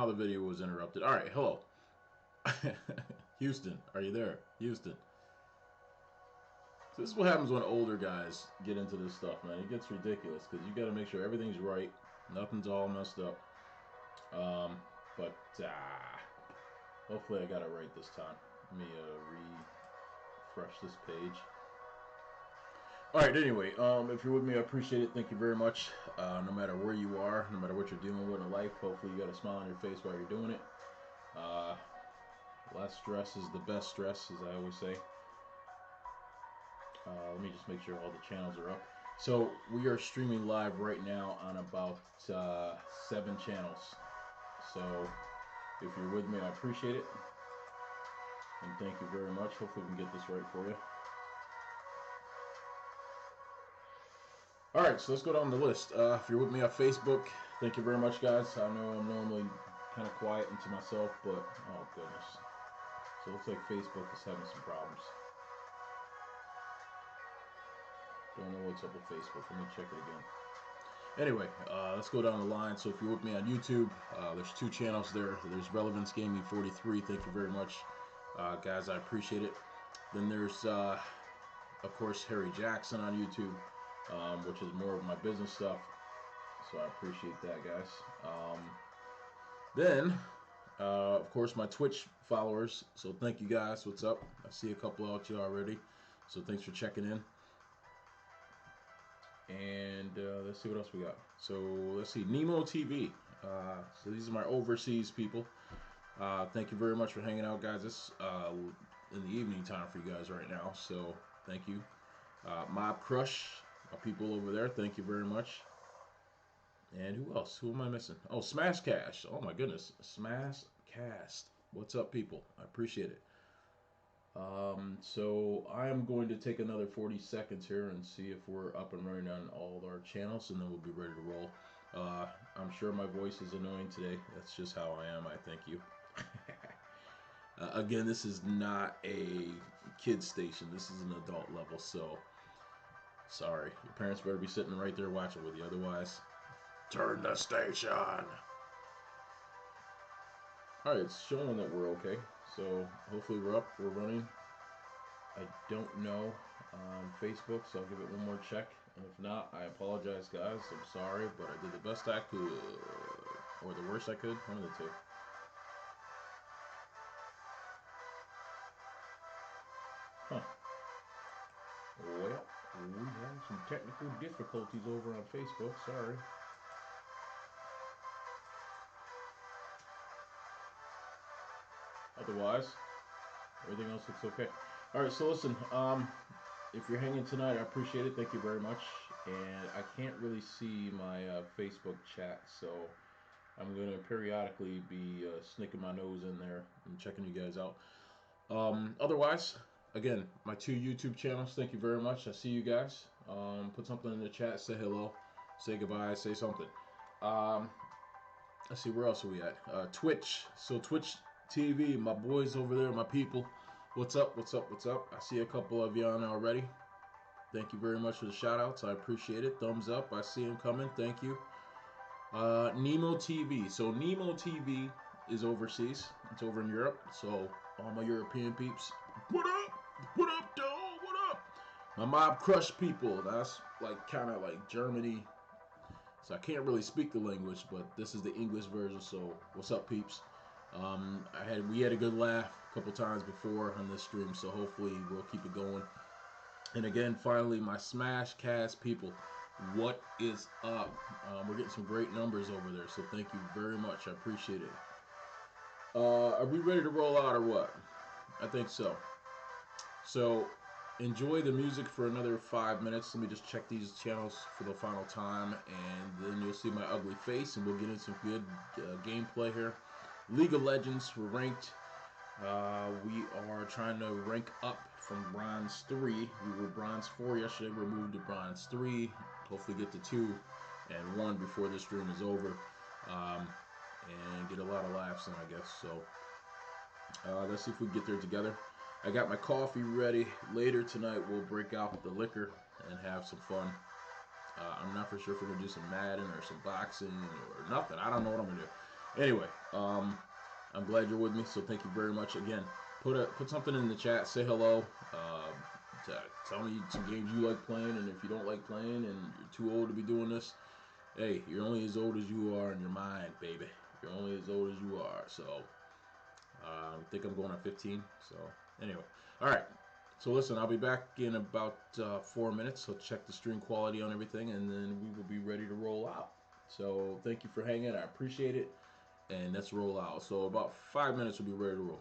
somehow the video was interrupted. All right, hello. Houston, are you there? Houston. So this is what happens when older guys get into this stuff, man. It gets ridiculous because you got to make sure everything's right, nothing's all messed up. But hopefully I got it right this time. Let me refresh this page. All right. Anyway, if you're with me, I appreciate it. Thank you very much. No matter where you are, no matter what you're dealing with in life, hopefully you got a smile on your face while you're doing it. Less stress is the best stress, as I always say. Let me just make sure all the channels are up. So we are streaming live right now on about 7 channels. So if you're with me, I appreciate it. And thank you very much. Hopefully we can get this right for you. Alright, so let's go down the list. If you're with me on Facebook, thank you very much, guys. I know I'm normally kind of quiet and to myself, but oh goodness. So it looks like Facebook is having some problems. Don't know what's up with Facebook. Let me check it again. Anyway, let's go down the line. So if you're with me on YouTube, there's 2 channels there. There's Relevance Gaming 43. Thank you very much, guys. I appreciate it. Then there's, of course, Harry Jackson on YouTube, which is more of my business stuff. So I appreciate that, guys. Then, of course, my Twitch followers. So thank you, guys. What's up? I see a couple out you already. So thanks for checking in. And let's see what else we got. So let's see, Nemo TV. So these are my overseas people. Thank you very much for hanging out, guys. This in the evening time for you guys right now. So thank you. Mob Crush, my people over there. Thank you very much. And who else? Who am I missing? Oh, Smash Cash. Oh my goodness, Smash Cast. What's up, people? I appreciate it. So I am going to take another 40 seconds here and see if we're up and running on all our channels, and then we'll be ready to roll. I'm sure my voice is annoying today. That's just how I am. I thank you. Again, this is not a kid station. This is an adult level, so sorry. Your parents better be sitting right there watching with you. Otherwise, turn the station. Alright, it's showing that we're okay. So hopefully we're up, we're running. I don't know on Facebook, so I'll give it one more check. And if not, I apologize, guys. I'm sorry, but I did the best I could. Or the worst I could. One of the two. Huh. Well, we have some technical difficulties over on Facebook. Sorry. Otherwise, everything else looks okay. Alright, so listen, if you're hanging tonight, I appreciate it. Thank you very much. And I can't really see my Facebook chat, so I'm going to periodically be snicking my nose in there and checking you guys out. Otherwise, again, my 2 YouTube channels, thank you very much. I see you guys. Put something in the chat, say hello, say goodbye, say something. Let's see, where else are we at? Twitch. So Twitch TV, my boys over there, my people. What's up, what's up, what's up? I see a couple of you on already. Thank you very much for the shout outs. I appreciate it. Thumbs up. I see them coming. Thank you. Nemo TV. So Nemo TV is overseas. It's over in Europe. So all my European peeps, what up? What up, dog? What up? My Mob Crush people. That's like kind of like Germany. So I can't really speak the language, but this is the English version. So what's up, peeps? We had a good laugh a couple times before on this stream, so hopefully we'll keep it going. And again, finally, my Smash Cast people, what is up? We're getting some great numbers over there, so thank you very much. I appreciate it. Are we ready to roll out or what? I think so. So enjoy the music for another 5 minutes. Let me just check these channels for the final time, and then you'll see my ugly face, and we'll get into some good gameplay here. League of Legends, we're ranked. We are trying to rank up from Bronze 3. We were Bronze 4 yesterday. We're moved to Bronze 3. Hopefully get to 2 and 1 before this stream is over. And get a lot of laughs in, I guess. So let's see if we can get there together. I got my coffee ready. Later tonight we'll break out the liquor and have some fun. I'm not for sure if we're going to do some Madden or some boxing or nothing. I don't know what I'm going to do. Anyway, I'm glad you're with me. So thank you very much again. Put something in the chat. Say hello. Tell me some games you like playing, and if you don't like playing and you're too old to be doing this, hey, you're only as old as you are in your mind, baby. You're only as old as you are. So I think I'm going on 15. So anyway, all right. So listen, I'll be back in about 4 minutes. So check the stream quality on everything, and then we will be ready to roll out. So thank you for hanging. I appreciate it, and let's roll out. So about 5 minutes, we'll be ready to roll.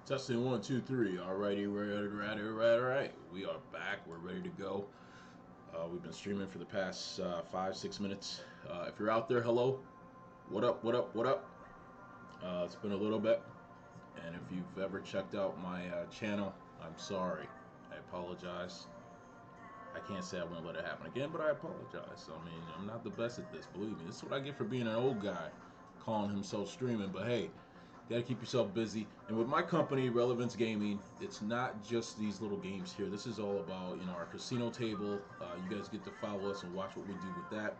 Testing 1, 2, 3. Alrighty, right. We are back. We're ready to go. We've been streaming for the past 5-6 minutes. If you're out there, hello. What up? It's been a little bit, and if you've ever checked out my channel, I'm sorry. I apologize. I can't say I won't let it happen again, but I apologize. I mean, I'm not the best at this. Believe me, this is what I get for being an old guy, calling himself streaming. But hey. You gotta keep yourself busy. And with my company, Relevance Gaming, it's not just these little games here. This is all about, our casino table. You guys get to follow us and watch what we do with that.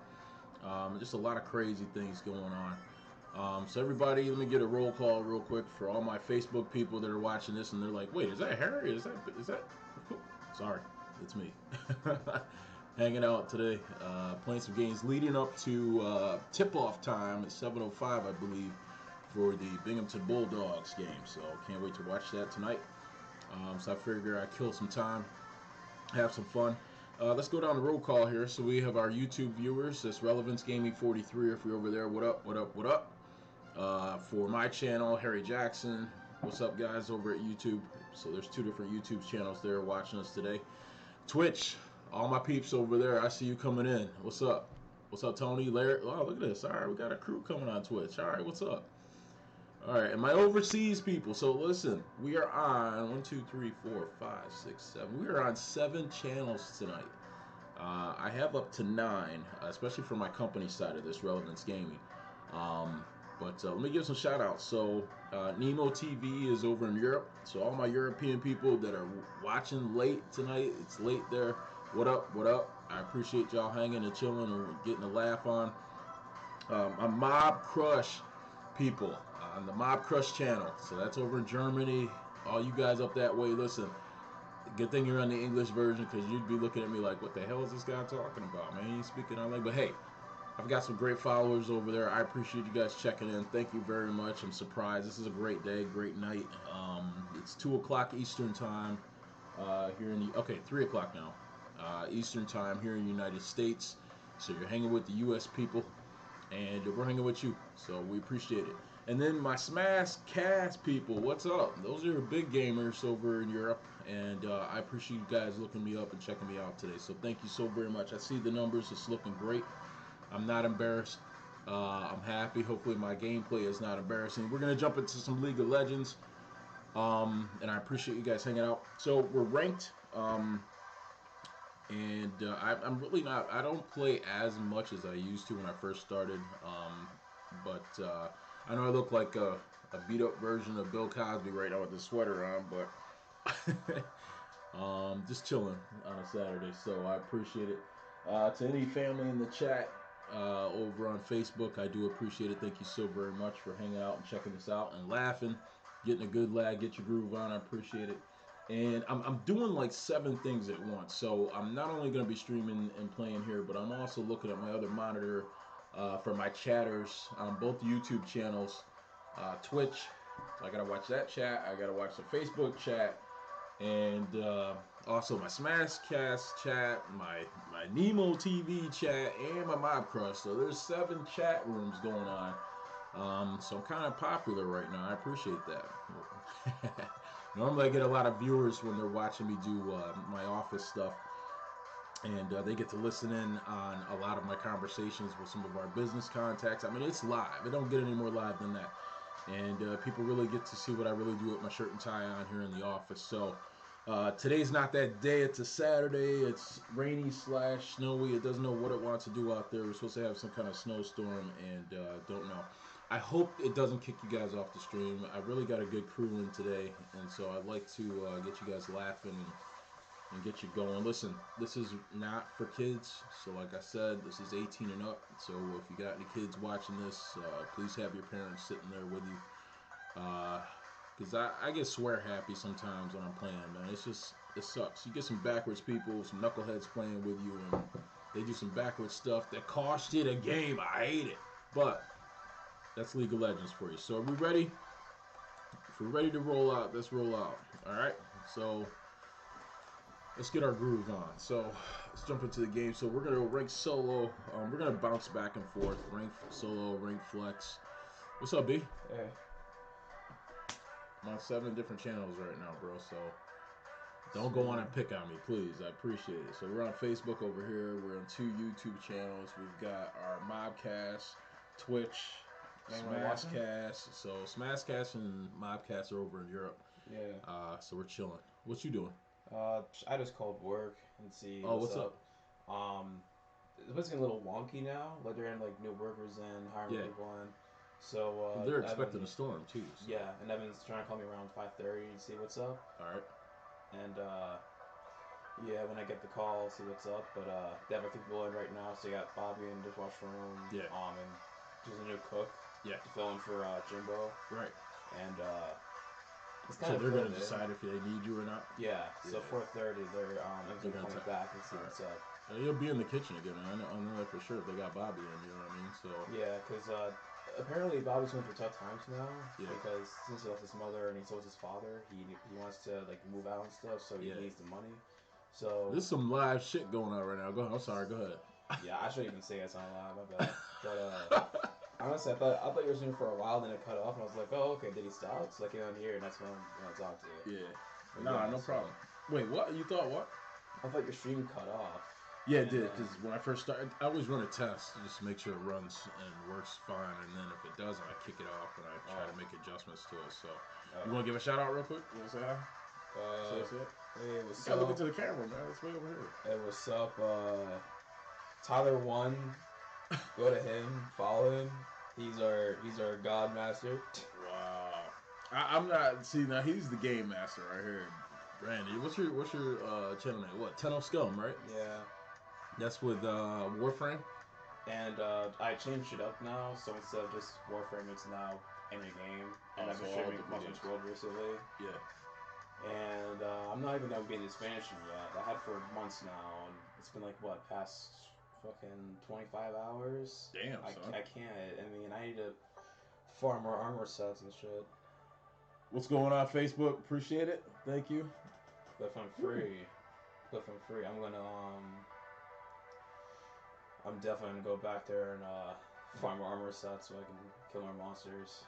Just a lot of crazy things going on. So everybody, let me get a roll call real quick for all my Facebook people that are watching this, and they're like, "Wait, is that Harry? Is that?" Sorry, it's me. Hanging out today, playing some games leading up to tip-off time at 7:05, I believe, for the Binghamton Bulldogs game. So can't wait to watch that tonight. So I figure I kill some time, have some fun. Let's go down the roll call here. So we have our YouTube viewers. That's Relevance Gaming 43. If you're over there, what up? For my channel, Harry Jackson. What's up, guys, over at YouTube? So there's 2 different YouTube channels there watching us today. Twitch, all my peeps over there. I see you coming in. What's up? What's up, Tony? Larry? Oh, look at this. All right, we got a crew coming on Twitch. All right, what's up? All right, and my overseas people. So listen, we are on 1, 2, 3, 4, 5, 6, 7. We are on 7 channels tonight. I have up to 9, especially for my company side of this, Relevance Gaming. But let me give some shout outs. So Nemo TV is over in Europe. So all my European people that are watching late tonight, it's late there. What up? I appreciate y'all hanging and chilling and getting a laugh on. My Mob Crush people on the Mob Crush channel. So that's over in Germany. All you guys up that way, listen. Good thing you're on the English version, because you'd be looking at me like, what the hell is this guy talking about, man? He ain't speaking on language. But hey, I've got some great followers over there. I appreciate you guys checking in. Thank you very much. I'm surprised. This is a great day, great night. It's 2 o'clock Eastern time here in the, 3 o'clock now. Eastern time here in the United States. So you're hanging with the U.S. people, and we're hanging with you. So we appreciate it. And then my Smash Cast people, what's up? Those are big gamers over in Europe, and I appreciate you guys looking me up and checking me out today. So thank you so very much. I see the numbers. It's looking great. I'm not embarrassed. I'm happy. Hopefully my gameplay is not embarrassing. We're going to jump into some League of Legends, and I appreciate you guys hanging out. So we're ranked, and I'm really not, I don't play as much as I used to when I first started, but I know I look like a beat-up version of Bill Cosby right now with the sweater on, but just chilling on a Saturday, so I appreciate it. To any family in the chat over on Facebook, I do appreciate it. Thank you so very much for hanging out and checking this out and laughing, getting a good lag, get your groove on. I appreciate it. And I'm doing like 7 things at once. So I'm not only going to be streaming and playing here, but I'm also looking at my other monitor for my chatters on both YouTube channels, Twitch. So I got to watch that chat. I got to watch the Facebook chat. And also my Smashcast chat, my Nemo TV chat, and my Mob Crush. So there's 7 chat rooms going on. So I'm kind of popular right now. I appreciate that. Normally I get a lot of viewers when they're watching me do my office stuff, and they get to listen in on a lot of my conversations with some of our business contacts. I mean, it's live. It don't get any more live than that. And people really get to see what I really do with my shirt and tie on here in the office. So today's not that day. It's a Saturday. It's rainy / snowy. It doesn't know what it wants to do out there. We're supposed to have some kind of snowstorm, and don't know. I hope it doesn't kick you guys off the stream. I really got a good crew in today, and so I'd like to get you guys laughing and get you going. Listen, this is not for kids. So like I said, this is 18 and up. So if you got any kids watching this, please have your parents sitting there with you. Because I get swear happy sometimes when I'm playing, man. It's just, it sucks. You get some backwards people, some knuckleheads playing with you, and they do some backwards stuff that cost you the game. I hate it. But that's League of Legends for you. So are we ready? If we're ready to roll out, let's roll out. Alright? So let's get our groove on. So let's jump into the game. So we're going to rank solo. We're going to bounce back and forth. Rank solo, rank flex. What's up, B? Hey. I'm on 7 different channels right now, bro. So don't go on and pick on me, please. I appreciate it. So we're on Facebook over here. We're on 2 YouTube channels. We've got our Mobcast, Twitch, Smashcast. So Smashcast and Mobcast are over in Europe. Yeah. So we're chilling. What you doing? I just called work and see What's up? It's basically a little wonky now. Like they're getting like new workers in, hiring people in. So they're expecting a storm too. So. Yeah, and Evan's trying to call me around 5:30 to see what's up. All right. And yeah, when I get the call, see what's up. But they have a few people in right now. So you got Bobby in the dishwasher room. Yeah. And there's a new cook. Yeah. To fill in for Jimbo. Right. And so they're going to decide if they need you or not. Yeah. So 4:30, they're going to come back and see what's up. You'll be in the kitchen again. I know that for sure if they got Bobby in. You know what I mean? So yeah, because apparently Bobby's going through tough times now. Yeah. Because since he lost his mother and he lost his father, he wants to like move out and stuff. So he needs the money. So there's some live shit going on right now. Go ahead. I'm sorry. Go ahead. Yeah, I shouldn't even say it's on live. My bad. But honestly, I thought you were streaming for a while, then it cut off, and I was like, oh, okay, did he stop? It's like on here, and that's when I talked to you. Yeah. Nah, no problem. Wait, what? You thought what? I thought your stream cut off. Yeah, it did. Because when I first started, I always run a test just to make sure it runs and works fine. And then if it doesn't, I kick it off and I try to make adjustments to it. So, you want to give a shout out real quick? You want to say hi? Hey, what's up? Look into the camera, man. It's way over here. Hey, what's up? Tyler1. Go to him. Follow him. He's our god master. Wow. I'm not. See, now he's the game master right here. Randy, what's your channel name? What? Tenno Scum, right? Yeah. That's with Warframe. And I changed it up now, so instead of just Warframe, it's now any game. And I've been streaming Muslim's World recently. Yeah. And I'm not even gonna be in expansion yet. I had for months now, and it's been like what, past fucking 25 hours. Damn, I can't. I mean, I need to farm more armor sets and shit. What's going on, Facebook? Appreciate it. Thank you. But if I'm free, I'm definitely gonna go back there and farm more armor sets so I can kill more monsters.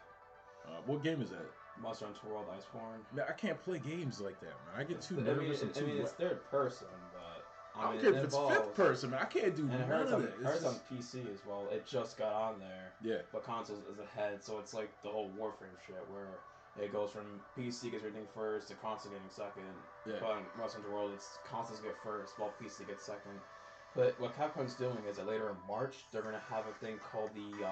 What game is that? Monster Hunter World Iceborne. Man, I can't play games like that, man. I get too nervous and too. I mean, it's third person, but I don't care if it's fifth person, man. I can't do none of it. It's on PC as well. It just got on there. Yeah. But consoles is ahead, so it's like the whole Warframe shit where it goes from PC gets everything first to console getting second. Yeah. But in Monster Hunter World, it's consoles get first while PC gets second. But what Capcom's doing is that later in March, they're gonna have a thing called the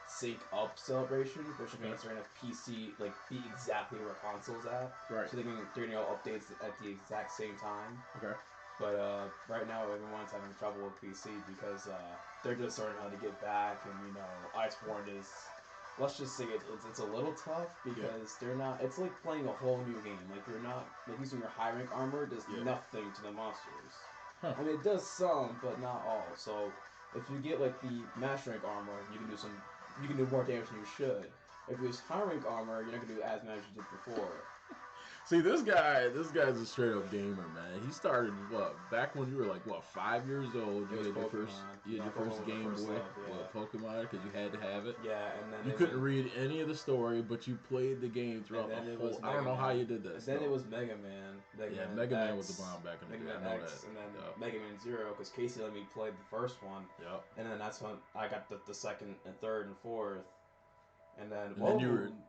Sync Up celebration, which means they're gonna have PC like be exactly where consoles at. Right. So they're doing updates at the exact same time. Okay. But right now everyone's having trouble with PC because they're just learning how to get back, and Iceborne is. Let's just say it's a little tough because they're not. It's like playing a whole new game. Like you're not like using your high rank armor does nothing to the monsters. Huh. I mean, it does some, but not all. So if you get like the master rank armor, you can do more damage than you should. If you use high rank armor, you're not gonna do as much as you did before. See, this guy's a straight up gamer, man. He started back when you were like 5 years old. You had your first Game Boy, Pokemon, because you had to have it. Yeah, and then you couldn't read any of the story, but you played the game throughout the whole. I don't know how you did that. Then it was Mega Man. Mega Man was the bomb back in the day. I know that. And then Mega Man Zero, because Casey let me play the first one. Yep. And then that's when I got the second and third and fourth. And then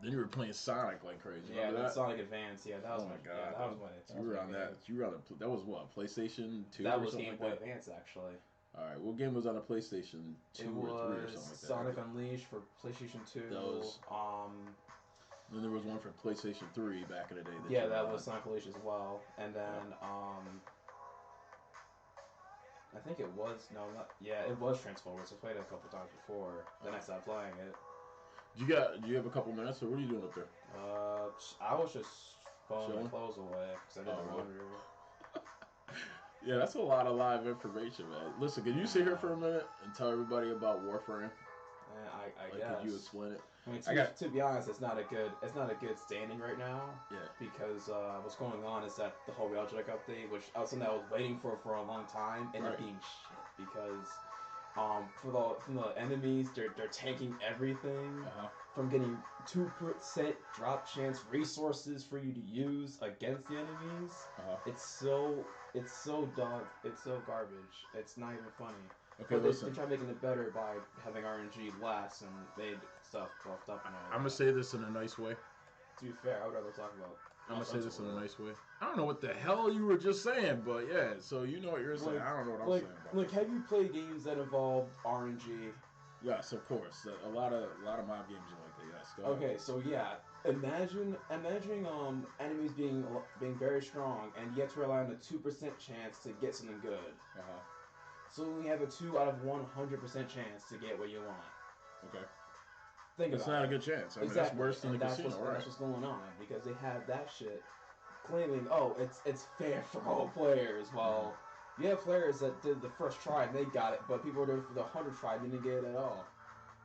you were playing Sonic like crazy. Yeah, that? Sonic Advance. Yeah, that was my god. Yeah, that was when it. You were on that. You were on that was what, PlayStation 2 that or was something Game Boy Advance actually. All right, what game was on a PlayStation 2 or 3 or something like that? Sonic Unleashed for PlayStation 2. Then there was one for PlayStation 3 back in the day. That was Sonic Unleashed as well. And then I think it was it was Transformers. I played it a couple times before. Then I stopped playing it. Do you have a couple minutes, or what are you doing up there? I was just throwing my clothes away because I did the laundry. Yeah, that's a lot of live information, man. Listen, can you sit here for a minute and tell everybody about Warframe? I guess. Could you explain it? I mean, to be honest, it's not a good standing right now. Yeah. Because what's going on is that the whole Realtrek update, which was something I was waiting for a long time, ended up being shit because. From the enemies, they're tanking everything, from getting 2% drop chance resources for you to use against the enemies. It's so dog. It's so garbage. It's not even funny. Okay, but listen. They try making it better by having RNG last and made stuff buffed up. And I'm gonna say this in a nice way. To be fair, I would rather talk about. I'm gonna say this in a nice way. I don't know what the hell you were just saying, but yeah. So you know what you're saying. I don't know what I'm saying. Like, have you played games that involve RNG? Yes, of course. A lot of mob games are like that. Yes. Go ahead. Okay, so yeah, imagine enemies being very strong, and you have to rely on a 2% chance to get something good. So we have a 2 out of 100% chance to get what you want. Okay. That's not a good chance. I mean, that's worse than the casino, right? That's what's going on, because they have that shit claiming, oh, it's fair for all players. Well, you have players that did the first try and they got it, but people who did it for the 100th try didn't get it at all.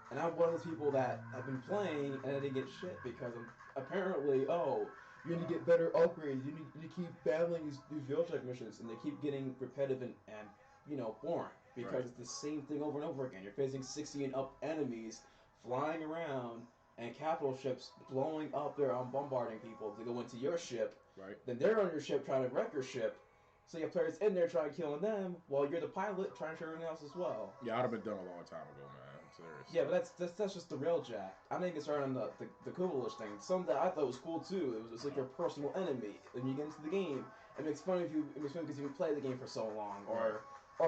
And I'm one of those people that have been playing and I didn't get shit because apparently, oh, you need to get better upgrades. You need to keep battling these Viltech missions, and they keep getting repetitive and boring because it's the same thing over and over again. You're facing 60 and up enemies flying around and capital ships blowing up their bombarding people to go into your ship. Right. Then they're on your ship trying to wreck your ship. So you have players in there trying to kill them while you're the pilot trying to show everything else as well. Yeah, I'd have been done a long time ago, man. Seriously. Yeah, but that's just the railjack. I didn't get started on the Kubelish thing. Something that I thought was cool too. It was like your personal enemy. When you get into the game, it makes fun because you play the game for so long, or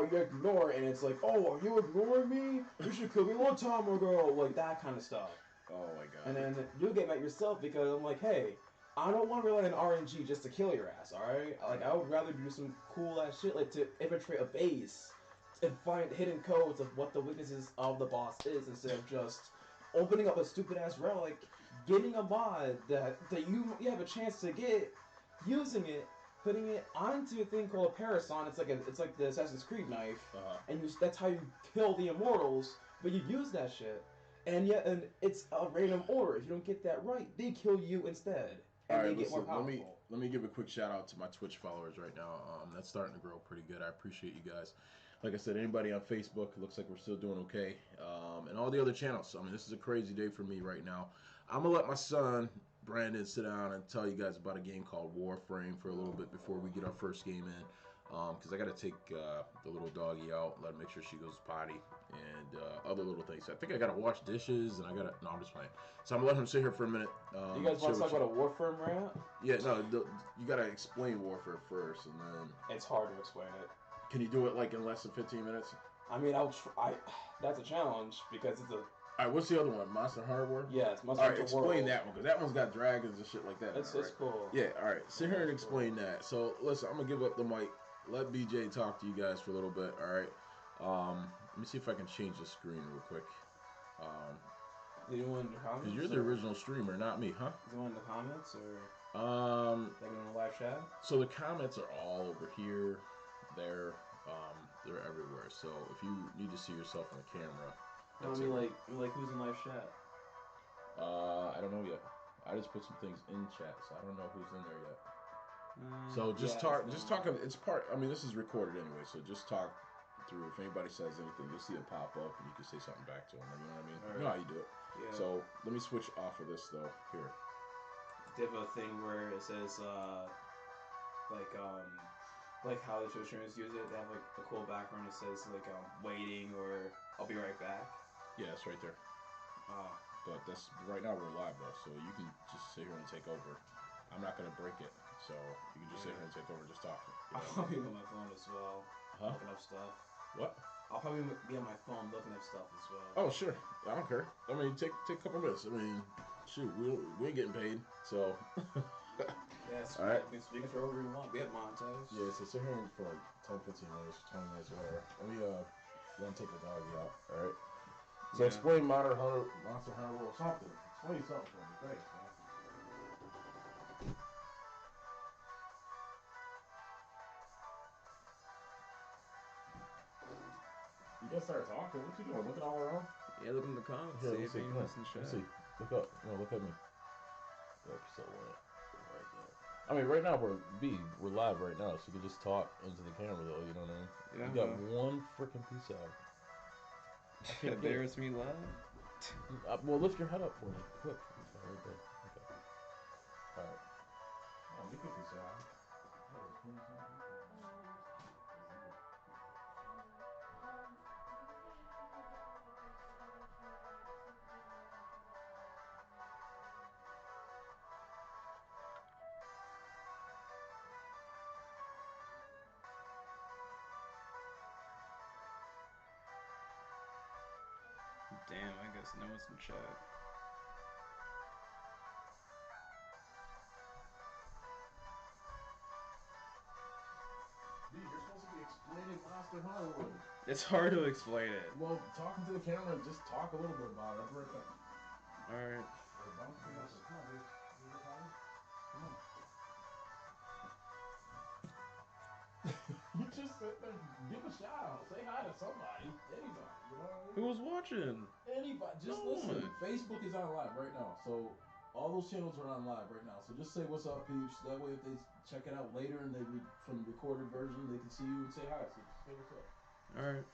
you ignore it and it's like, oh, are you ignoring me? You should kill me a long time ago, like that kind of stuff. Oh my god. And then you get mad yourself because I'm like, hey, I don't want to rely on RNG just to kill your ass, alright? Like, I would rather do some cool ass shit, like to infiltrate a base and find hidden codes of what the weaknesses of the boss is instead of just opening up a stupid ass relic, getting a mod that you have a chance to get, using it, putting it onto a thing called a Parasol. It's like the Assassin's Creed knife, and that's how you kill the immortals. But you use that shit, and it's a random order. If you don't get that right, they kill you instead. All right, listen, let me give a quick shout out to my Twitch followers right now. That's starting to grow pretty good. I appreciate you guys. Like I said, anybody on Facebook, it looks like we're still doing okay. And all the other channels. I mean, this is a crazy day for me right now. I'm going to let my son, Brandon, sit down and tell you guys about a game called Warframe for a little bit before we get our first game in. Because I got to take the little doggy out, let her make sure she goes potty, and other little things. I think I got to wash dishes, and I got to... No, I'm just playing. So I'm going to let him sit here for a minute. You guys want to talk about a Warframe rant? Yeah, no, you got to explain Warfare first, and then... It's hard to explain it. Can you do it like in less than 15 minutes? I mean, that's a challenge because it's a... Alright, what's the other one? Monster Hunter World? Yeah, it's Monster Hunter World. Alright, explain that one, because that one's got dragons and shit like that. It's cool. Yeah, alright, sit here and explain that. So, listen, I'm going to give up the mic. Let BJ talk to you guys for a little bit, alright? Let me see if I can change the screen real quick. Did you want in the comments? Because you're the original streamer, not me, huh? Is it one in the comments, or... Like in the live chat? So the comments are all over here, there, they're everywhere. So if you need to see yourself on the camera... No, I mean, like who's in live chat? I don't know yet. I just put some things in chat, so I don't know who's in there yet. So just talk. It's part. I mean, this is recorded anyway, so just talk through. If anybody says anything, you'll see it pop up, and you can say something back to them. You know what I mean? You know how you do it. Yeah. So let me switch off of this though. Here. They have a thing where it says like how the Twitch streamers use it. They have like a cool background. It says like waiting or I'll be right back. Yeah, it's right there. But that's right now we're live though, so you can just sit here and take over. I'm not gonna break it, so you can just sit here and take over, just talking. I'll probably be on my phone as well. Looking up stuff. What? I'll probably be on my phone looking up stuff as well. Oh sure, I don't care. I mean, take a couple minutes. I mean, shoot, we ain't getting paid, so. Yes. All right. You can throw whatever you want. We have montage. Yeah, so sit here for like 10, 15 minutes, 20 minutes, whatever. Let me then take the doggy out. All right. So explain Monster Hunter World something. Explain something for me. Thanks, man. You guys start talking. What you doing? Looking all around? Yeah, look in the comments. Here, See if anyone let's listens. see. Look up. No, look at me. Episode 1. Right there. I mean, right now we're live right now, so you can just talk into the camera though. You know what I mean? Yeah. You got one freaking piece out. Can embarrass me live? Well, lift your head up for me, quick. Right there. Okay. All right. Oh, you could be sorry. Damn, I guess no one's in chat. Dude, you're supposed to be explaining Monster Hunter World. It's hard to explain it. Well, talking to the camera, just talk a little bit about it. I'll be right back. Alright. Come on, dude. Come on. You just sit there, give a shout out, say hi to somebody, anybody, you know what I mean? Who's watching? Anybody, just No listen. one. Facebook is on live right now, so all those channels are on live right now. So just say what's up, peeps. That way, if they check it out later and they read from the recorded version, they can see you and say hi. So just say what's up. Alright.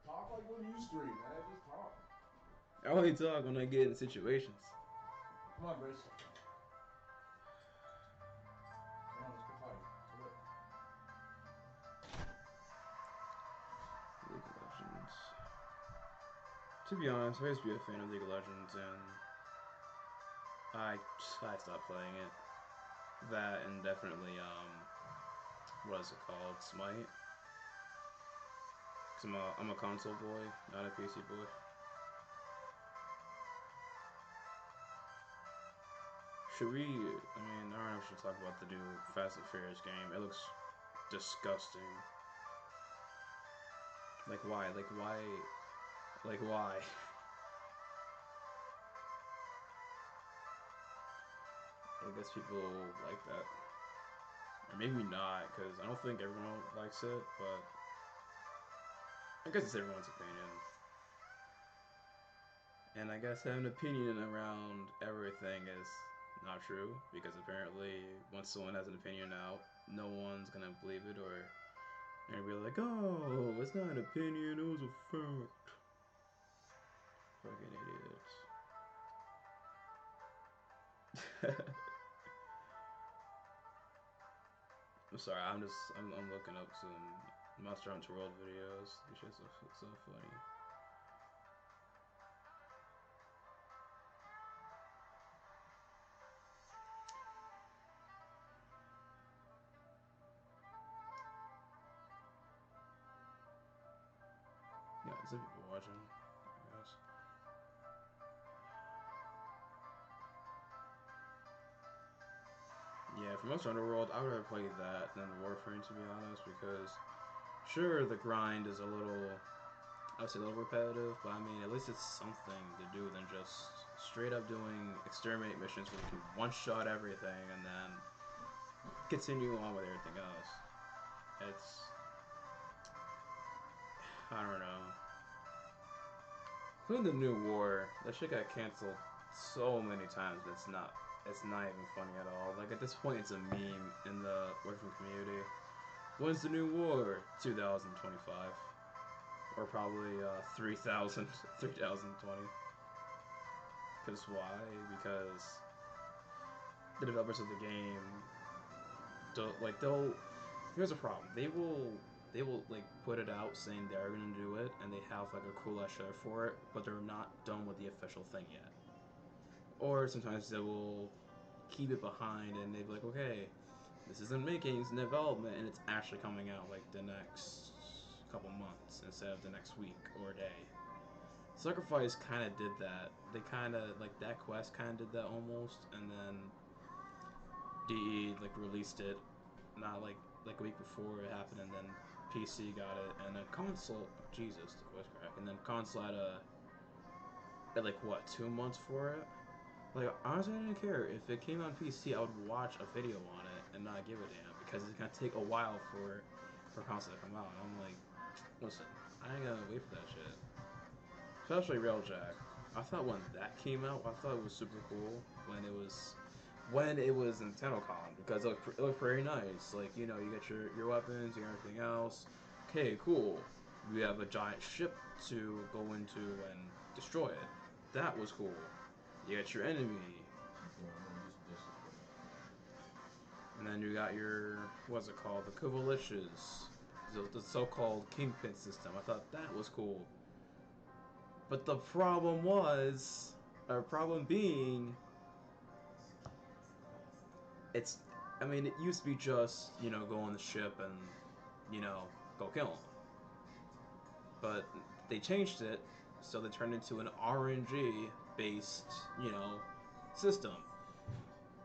Talk like when you stream, man. Just talk. I only talk when I get in situations. Come on, Grace. Come on, let's go fight. Do it. League of Legends. To be honest, I used to be a fan of League of Legends, and I stopped playing it. That and definitely what is it called? Smite. Cause I'm a console boy, not a PC boy. Should we? I mean, I don't know if we should talk about the new Fast and Furious game. It looks disgusting. Like why? Like why? Like why? I guess people like that. Or maybe not, because I don't think everyone likes it, but I guess it's everyone's opinion. And I guess having an opinion around everything is not true, because apparently once someone has an opinion out, no one's gonna believe it, or they're gonna be like, oh, it's not an opinion, it was a fact. Fucking idiots. I'm sorry, I'm looking up some Monster Hunter World videos. This shit's so funny. Yeah, there's some people watching, I guess. Yeah, for Monster Hunter World, I would rather play that than Warframe, to be honest, because sure, the grind is a little, I would say a little repetitive, but I mean, at least it's something to do than just straight up doing exterminate missions where you can one-shot everything and then continue on with everything else. It's, I don't know. Including the new war, that shit got canceled so many times. It's not even funny at all. Like at this point, it's a meme in the Warframe community. When's the new war? 2025, or probably 3020. Because why? Because the developers of the game don't like they'll. Here's a problem. They will like put it out saying they're gonna do it, and they have like a cool ass show for it, but they're not done with the official thing yet. Or sometimes they will keep it behind, and they'll be like, okay, this isn't making, it's in development, and it's actually coming out like the next couple months instead of the next week or day. Sacrifice kind of did that. They kind of like that quest kind of did that almost, and then DE like released it not like a week before it happened, and then PC got it, and then console. Jesus, the voice crack, and then console had like what 2 months for it. Like honestly, I didn't care if it came on PC. I would watch a video on it and not give a damn because it's gonna take a while for console to come out. And I'm like, listen, I ain't gonna wait for that shit. Especially Railjack. I thought when that came out, I thought it was super cool when it was Nintendo Column because it looked pretty nice. Like you know, you get your weapons, you get everything else. Okay, cool. You have a giant ship to go into and destroy it. That was cool. You got your enemy, and then you got your what's it called, the Kuvalicious, the so-called Kingpin system. I thought that was cool. But the problem was, or problem being, it's. I mean, it used to be just go on the ship and go kill them. But they changed it, so they turned into an RNG based, system.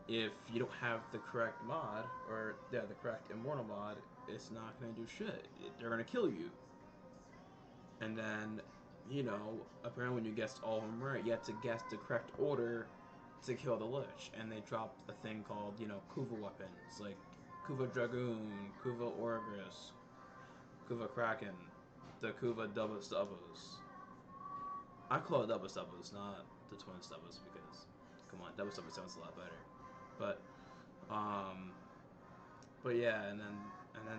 If you don't have the correct mod, or yeah, the correct immortal mod, it's not gonna do shit. They're gonna kill you. And then, apparently when you guessed all of them right, you have to guess the correct order to kill the Lich. And they dropped a thing called, Kuva weapons, like Kuva Dragoon, Kuva Orgris, Kuva Kraken, the Kuva Double Stubbos. I call it Double Stubbos, not the Twin Stubbos, because, come on, Double Stubbos sounds a lot better. But, yeah, and then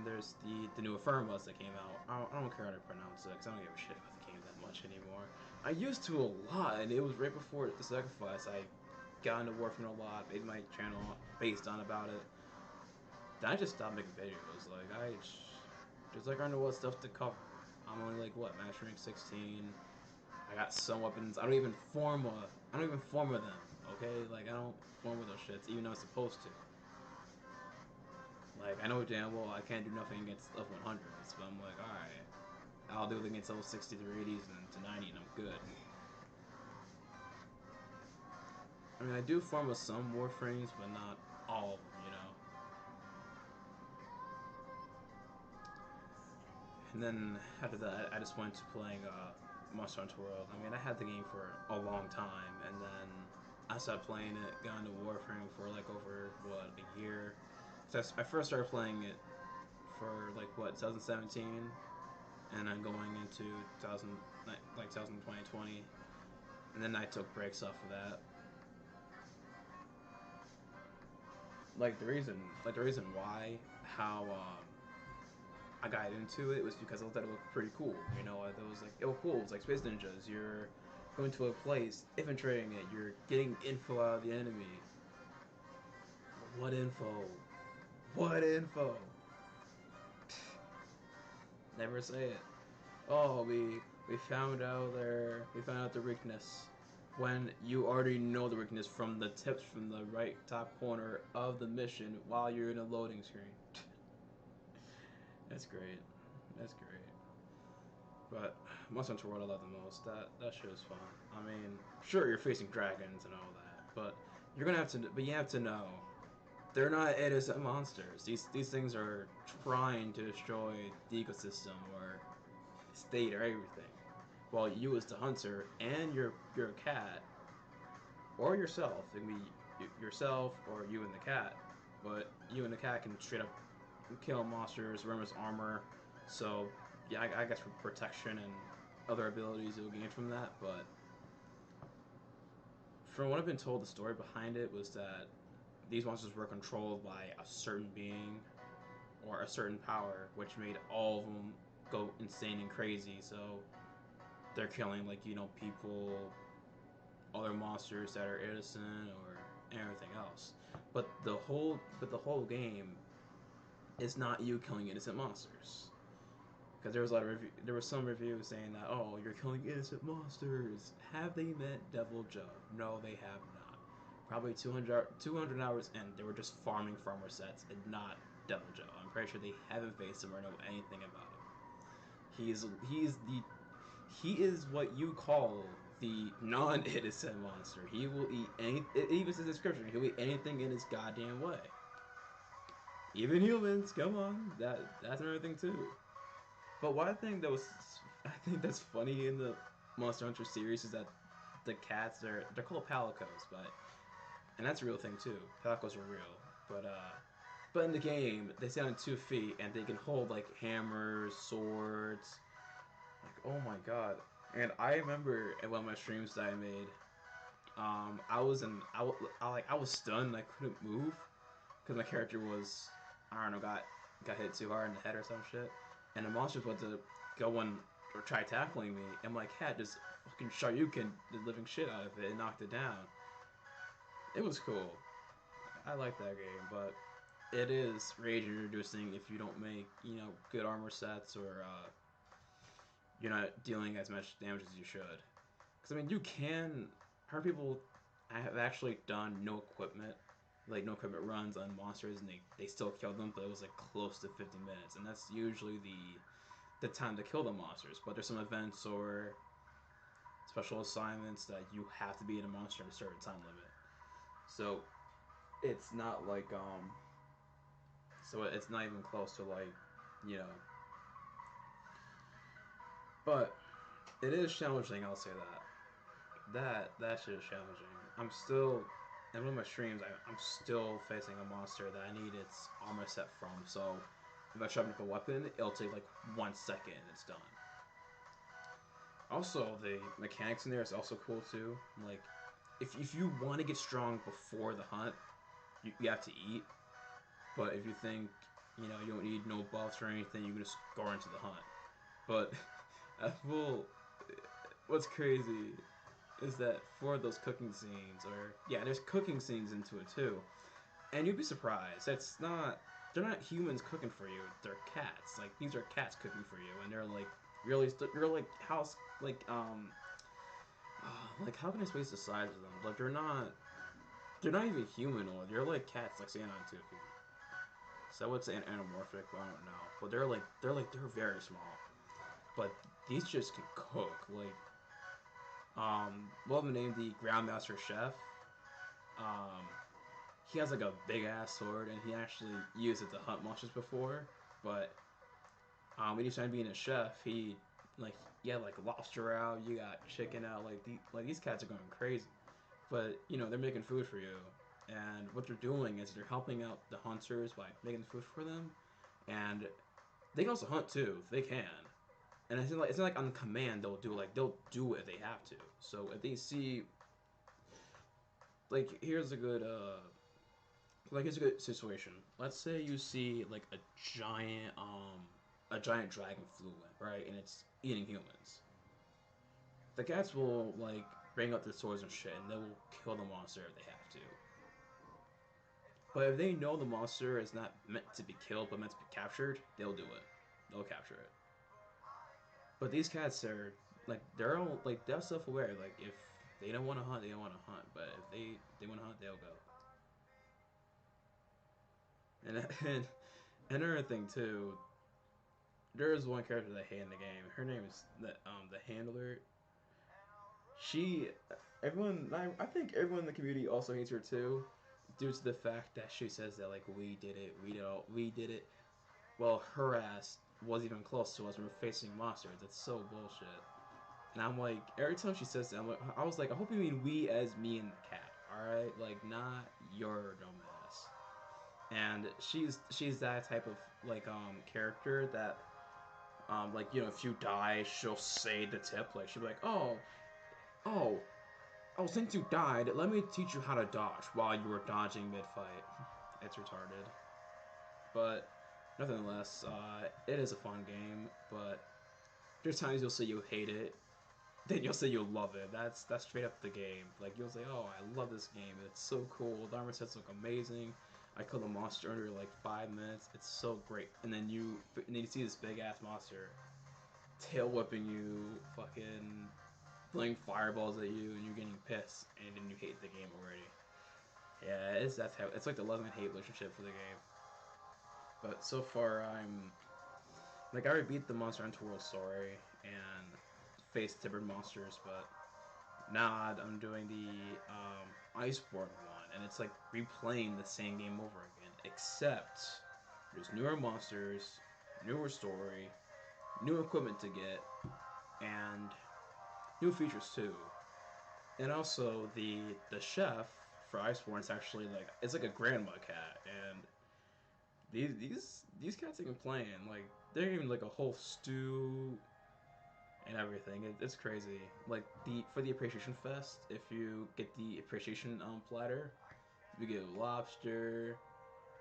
there's the new Affirmos that came out. I don't care how to pronounce it, because I don't give a shit about the game that much anymore. I used to a lot, and it was right before the sacrifice. I got into Warframe a lot, made my channel based on about it. Then I just stopped making videos. Like, I just like I don't know what stuff to cover. I'm only like what, match rank 16. I got some weapons. I don't even form with them. Okay, like I don't form with those shits, even though I'm supposed to. Like I know damn well I can't do nothing against level 100s, but I'm like, all right, I'll do it against level 60 to 80s and to 90, and I'm good. I mean, I do form with some Warframes, but not all of them, And then after that, I just went to playing Monster Hunter World. I mean, I had the game for a long time, and then I stopped playing it, got into Warframe for like over, what, a year. So I first started playing it for like, what, 2017, and then going into 2020, and then I took breaks off of that. The reason why, how, I got into it was because I thought it looked pretty cool. It was cool. It was like Space Ninjas. You're going to a place, infiltrating it. You're getting info out of the enemy. What info? What info? Never say it. Oh, we found out their weakness. When you already know the weakness from the tips from the right top corner of the mission while you're in a loading screen. That's great. That's great. But Monster Hunter World I love the most. That shit is fun. I mean, sure you're facing dragons and all that, but you have to know they're not innocent monsters. These things are trying to destroy the ecosystem or state or everything. While you as the hunter and your cat or yourself, it can be yourself or you and the cat, but you and the cat can straight up kill monsters, Remus armor. So yeah, I guess for protection and other abilities you'll gain from that. But from what I've been told, the story behind it was that these monsters were controlled by a certain being or a certain power, which made all of them go insane and crazy. So they're killing people, other monsters that are innocent or everything else. But the whole game is not you killing innocent monsters. Because there was some reviews saying that, oh, you're killing innocent monsters. Have they met Devil Joe? No, they have not. Probably 200 hours in, they were just farming farmer sets and not Devil Joe. I'm pretty sure they haven't faced him or know anything about him. He is what you call the non-innocent monster. He will eat any. It even says description. He'll eat anything in his goddamn way. Even humans. Come on, that's another thing too. But what I think that's funny in the Monster Hunter series is that the cats they're called palicos, and that's a real thing too. Palicos are real, but in the game they stand on 2 feet and they can hold like hammers, swords. Like, oh my god! And I remember at one of my streams that I made, I was stunned. I couldn't move because my character was, I don't know, got hit too hard in the head or some shit. and the monster's about to go and or try tackling me, and my cat just fucking Shoryuken the living shit out of it and knocked it down. It was cool. I like that game, but it is rage introducing if you don't make good armor sets or you're not dealing as much damage as you should. Because I mean, you can. Heard people have actually done no equipment, like no equipment runs on monsters, and they still kill them, but it was like close to 50 minutes, and that's usually the time to kill the monsters. But there's some events or special assignments that you have to be in a monster in a certain time limit. So It's not like it's not even close to like you know. But it is challenging. I'll say that. That shit is challenging. I'm still in one of my streams. I'm still facing a monster that I need its armor set from. So if I sharpen up a weapon, it'll take like 1 second and it's done. Also, the mechanics in there is also cool too. Like, if you want to get strong before the hunt, you have to eat. But if you think you don't need no buffs or anything, you can just go into the hunt. But well, what's crazy is that for those cooking scenes, or yeah, there's cooking scenes into it too, and you'd be surprised. They're not humans cooking for you. They're cats. Like these are cats cooking for you, and they're like they're like house like how can I space the size of them? Like they're not even humanoid. They're like cats, like Santa Tufi. So it's an anamorphic, but I don't know. But they're very small. But these just can cook. Like what was the name? The Grandmaster Chef. Um, he has like a big ass sword, and he actually used it to hunt monsters before. But when he's trying to be a chef, he had like lobster out, you got chicken out. Like these cats are going crazy. But they're making food for you, and what they're doing is they're helping out the hunters by making food for them, and they can also hunt too. They can, and it's not like on command they'll do it if they have to. So if they see like here's a good situation. Let's say you see like a giant dragon flew in, right, and it's eating humans. The cats will like bring up their swords and shit, and they will kill the monster if they have to. But if they know the monster is not meant to be killed but meant to be captured, they'll do it. They'll capture it. But these cats are they're self-aware. Like if they don't want to hunt, they don't want to hunt. But if they want to hunt, they'll go. And another thing too, there is one character that I hate in the game. Her name is the Handler. She I think everyone in the community also hates her too, due to the fact that she says that like we did it. Well, her ass wasn't even close to us. We were facing monsters. That's so bullshit. And I'm like, every time she says that, I was like, I hope you mean we as me and the cat. All right, like not your dumb ass. And she's that type of character that if you die, she'll say the tip. Like she'll be like, oh, since you died, let me teach you how to dodge while you were dodging mid-fight. It's retarded. But, nonetheless, it is a fun game, but there's times you'll say you hate it, then you'll say you'll love it. That's straight up the game. Like, you'll say, oh, I love this game. It's so cool. The armor sets look amazing. I killed a monster under, 5 minutes. It's so great. And then you see this big-ass monster tail whipping you, fucking throwing fireballs at you, and you're getting pissed, and then you hate the game already. Yeah, it's like the love and hate relationship for the game. But so far, I already beat the Monster Hunter World Story and faced different monsters, but now I'm doing the Iceborne one, and it's like replaying the same game over again, except there's newer monsters, newer story, new equipment to get, and new features too. And also the chef for Iceborne is actually it's like a grandma cat, and these cats ain't playing. Like they're even like a whole stew and everything. It's crazy. Like for the appreciation fest, if you get the appreciation platter, you get lobster.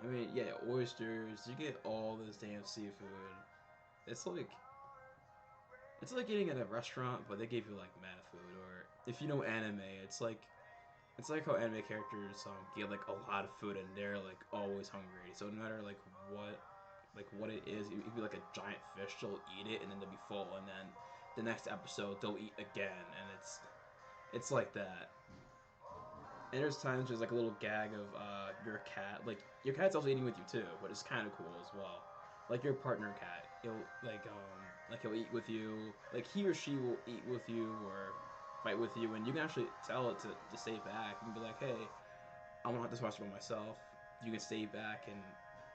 I mean, yeah, oysters. You get all this damn seafood. it's like eating at a restaurant, but they give you like mad food. Or if you know anime, it's like how anime characters get like a lot of food and they're like always hungry. So no matter what it is, it could be like a giant fish. They'll eat it and then they'll be full, and then the next episode they'll eat again, and it's like that. And there's times there's like a little gag of your cat, like your cat's also eating with you too, but it's kind of cool as well. Like your partner cat, he'll eat with you, like he or she will eat with you or fight with you, and you can actually tell it to stay back and be like, hey, I want this watch by myself. You can stay back and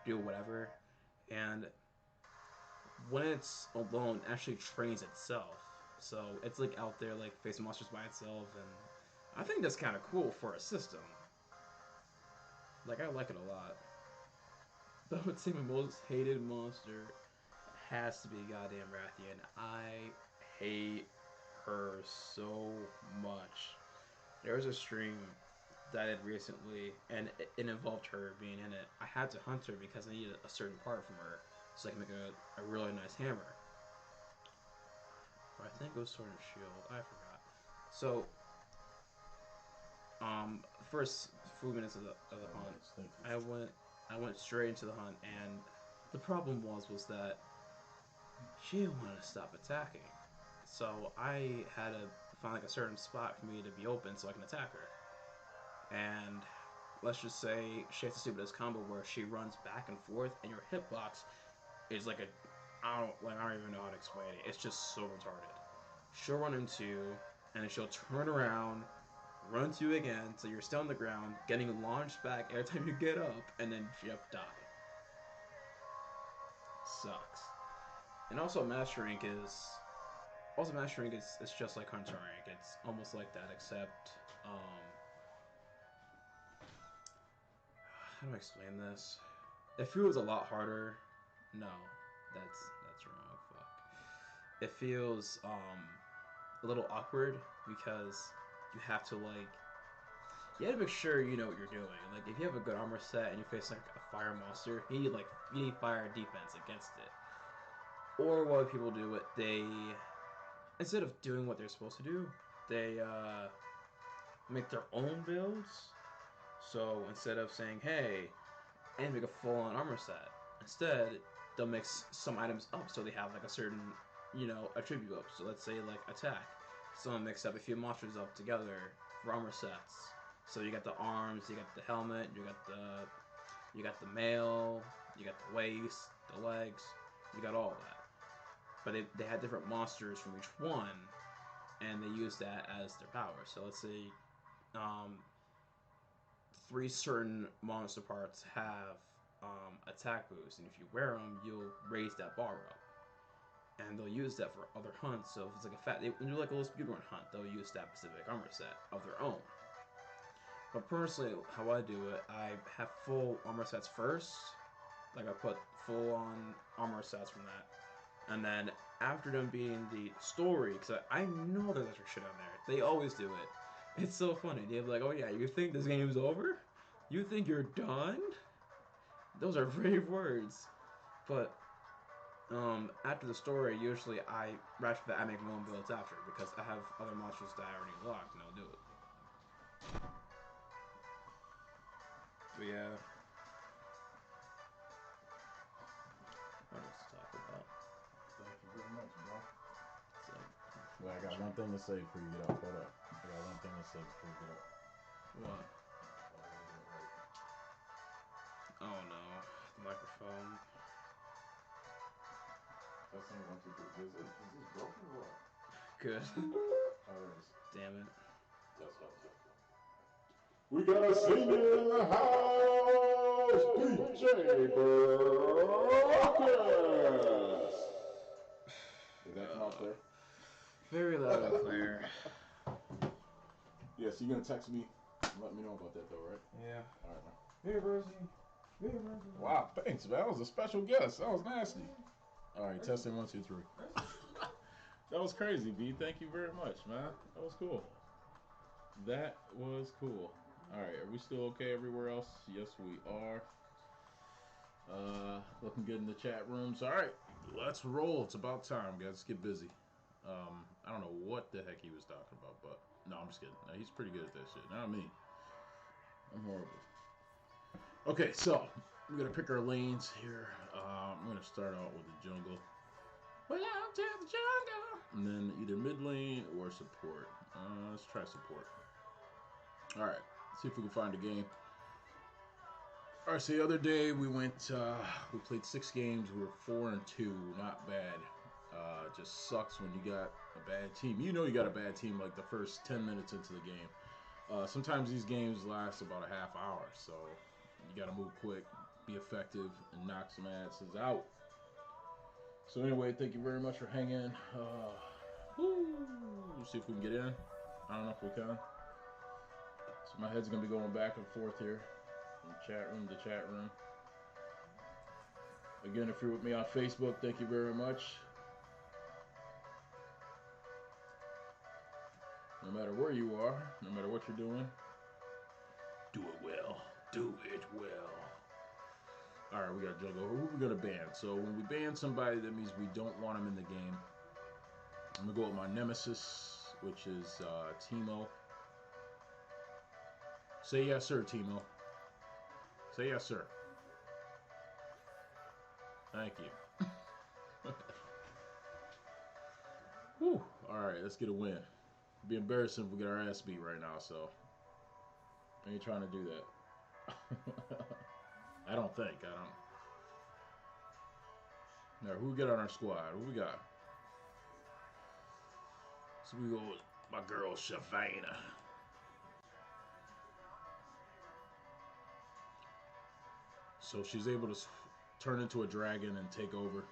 do whatever. And when it's alone, it actually trains itself. So it's like out there like facing monsters by itself, and I think that's kind of cool for a system. Like I like it a lot. But I would say my most hated monster has to be goddamn Rathian. I hate her so much. There was a stream that I did recently, and it involved her being in it. I had to hunt her because I needed a certain part from her so I can make a really nice hammer. Or I think it was Sword and Shield. I forgot. So, first few minutes of the hunt, I went straight into the hunt, and the problem was that she didn't want to stop attacking. So I had to find like a certain spot for me to be open so I can attack her. And let's just say she has to do this combo where she runs back and forth, and your hitbox is like I don't even know how to explain it. It's just so retarded. She'll run into you, and then she'll turn around, run to you again, so you're still on the ground, getting launched back every time you get up, and then die. Sucks. And also Master Rank is it's just like Hunter Rank. It's almost like that, except how do I explain this? It feels a lot harder. No, that's wrong. Fuck. It feels a little awkward because you have to make sure you know what you're doing. Like if you have a good armor set and you face like a fire monster, you need fire defense against it. Or what people do, they instead of doing what they're supposed to do, they make their own builds. So instead of saying, "Hey, and make a full-on armor set," instead they'll mix some items up so they have like a certain, attribute up. So let's say like attack. Someone mix up a few monsters up together for armor sets. So you got the arms, you got the helmet, you got the mail, you got the waist, the legs, you got all of that. But they had different monsters from each one, and they used that as their power. So let's say 3 certain monster parts have attack boost, and if you wear them, you'll raise that bar up. And they'll use that for other hunts. So if it's like when you do like a little speedrun hunt, they'll use that specific armor set of their own. But personally, how I do it, I have full armor sets first. Like I put full on armor sets from that, and then after them being the story, because I know there's extra shit on there. They always do it. It's so funny. They're like, "Oh yeah, you think this game's over? You think you're done?" Those are brave words. But after the story, usually I make my own builds after because I have other monsters that I already locked, and I'll do it. But yeah. What else to talk about? Thank you very much, bro. So, Well, I got one thing to say before you get up. Hold up. I got one thing to say before you get up. what? Oh no, the microphone. Testing 1, 2, 3. Is this broken or what? Good. Oh, it is. Damn it. That's what I'm talking. We got a singer in the house, DJ Broadcast. Did that come out clear? Very loud and clear. Yeah, so you're gonna text me and let me know about that though, right? Yeah. All right, man. Hey, Rosie. Hey, Rosie. Wow, thanks, man. That was a special guest. That was nasty. All right, testing 1, 2, 3. That was crazy, B. Thank you very much, man. That was cool. That was cool. All right, are we still okay everywhere else? Yes, we are. Looking good in the chat rooms. All right, let's roll. It's about time, guys. Let's get busy. I don't know what the heck he was talking about, but no, I'm just kidding. No, he's pretty good at that shit. Not me. I'm horrible. Okay, so we're gonna pick our lanes here. I'm gonna start out with the jungle. Well, out to the jungle, and then either mid lane or support. Let's try support. All right, see if we can find a game. All right, so the other day we went, we played 6 games. We were 4-2, not bad. It just sucks when you got a bad team. You know you got a bad team like the first 10 minutes into the game. Sometimes these games last about a half hour, so you got to move quick, be effective, and knock some asses out. So anyway, thank you very much for hanging. See if we can get in. I don't know if we can. So my head's gonna be going back and forth here from chat room to chat room. Again, if you're with me on Facebook, thank you very much. No matter where you are, no matter what you're doing, do it well. Do it well. All right, we got jungle. Who are we gonna ban? So when we ban somebody, that means we don't want them in the game. I'm gonna go with my nemesis, which is Teemo. Say yes, sir, Teemo. Say yes, sir. Thank you. Whew. All right, let's get a win. It'd be embarrassing if we get our ass beat right now, so I ain't trying to do that. I don't think. I don't. Now, who we got on our squad? Who we got? So we go with my girl, Shyvana. So she's able to turn into a dragon and take over.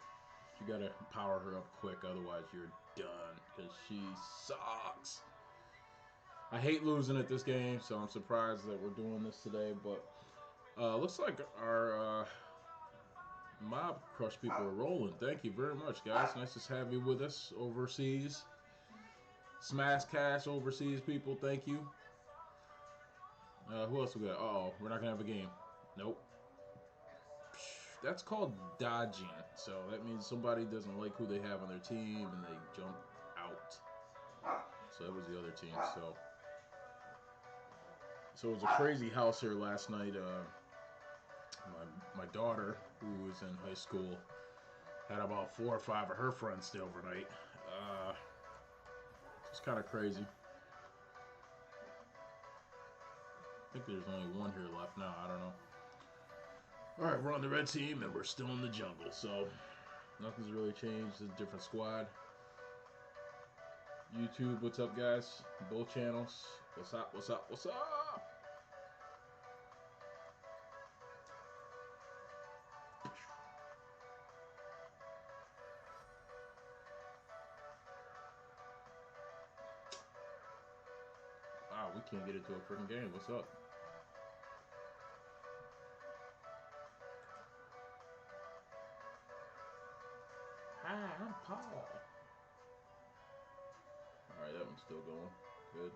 You gotta power her up quick, otherwise you're done, because she sucks. I hate losing at this game, so I'm surprised that we're doing this today, but looks like our Mob Crush people are rolling. Thank you very much, guys. Nice to have you with us overseas. Smash Cash overseas people, thank you. Who else we got? Uh-oh, we're not going to have a game. Nope. That's called dodging. So that means somebody doesn't like who they have on their team and they jump out. So that was the other team. So it was a crazy house here last night. My daughter, who was in high school, had about 4 or 5 of her friends stay overnight. It's kind of crazy. I think there's only one here left now. I don't know. Alright, we're on the red team and we're still in the jungle, so nothing's really changed. It's a different squad. YouTube, what's up, guys? Both channels. What's up? What's up? What's up? Wow, we can't get into a freaking game. What's up? Hi, I'm Paul. Alright, that one's still going. Good.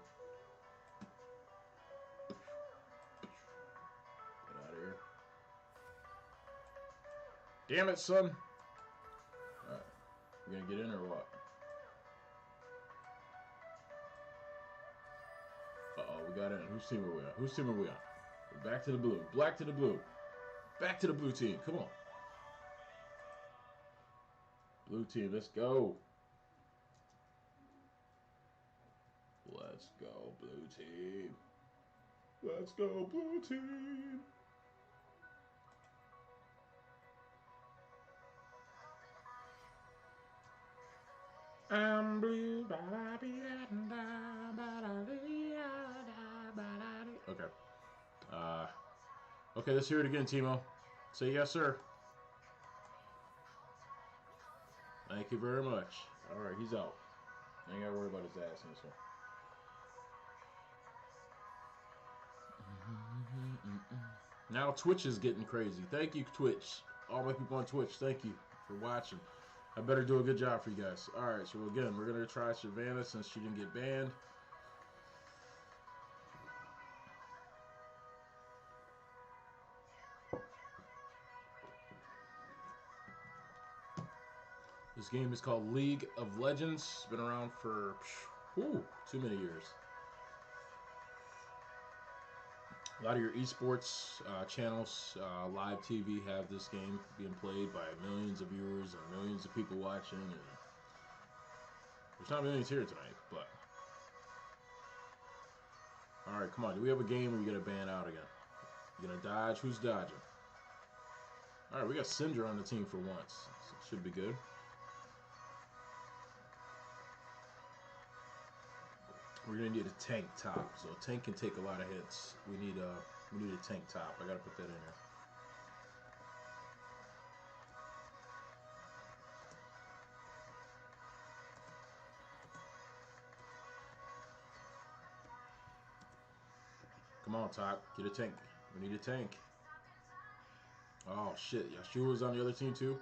Get out of here. Damn it, son! Alright. You gonna get in or what? Uh-oh, we got in. Whose team are we on? Whose team are we on? We're back to the blue. Black to the blue. Back to the blue team. Come on. Blue team, let's go. Let's go, blue team. Let's go, blue team. I'm blue. Okay. Okay, let's hear it again, Teemo. Say yes, sir. Thank you very much. Alright, he's out. I ain't gotta worry about his ass in this one. Now Twitch is getting crazy. Thank you, Twitch. All my people on Twitch, thank you for watching. I better do a good job for you guys. Alright, so again, we're going to try Shyvana since she didn't get banned. This game is called League of Legends. It's been around for too many years. A lot of your esports channels, live TV, have this game being played by millions of viewers and millions of people watching. And there's not millions here tonight, but all right, come on. Do we have a game where you get a ban out again? You gonna dodge? Who's dodging? All right, we got Syndra on the team for once. So it should be good. We're gonna need a tank top, so a tank can take a lot of hits. We need a tank top. I gotta put that in there. Come on, top, get a tank. We need a tank. Oh shit, Yashua's on the other team too.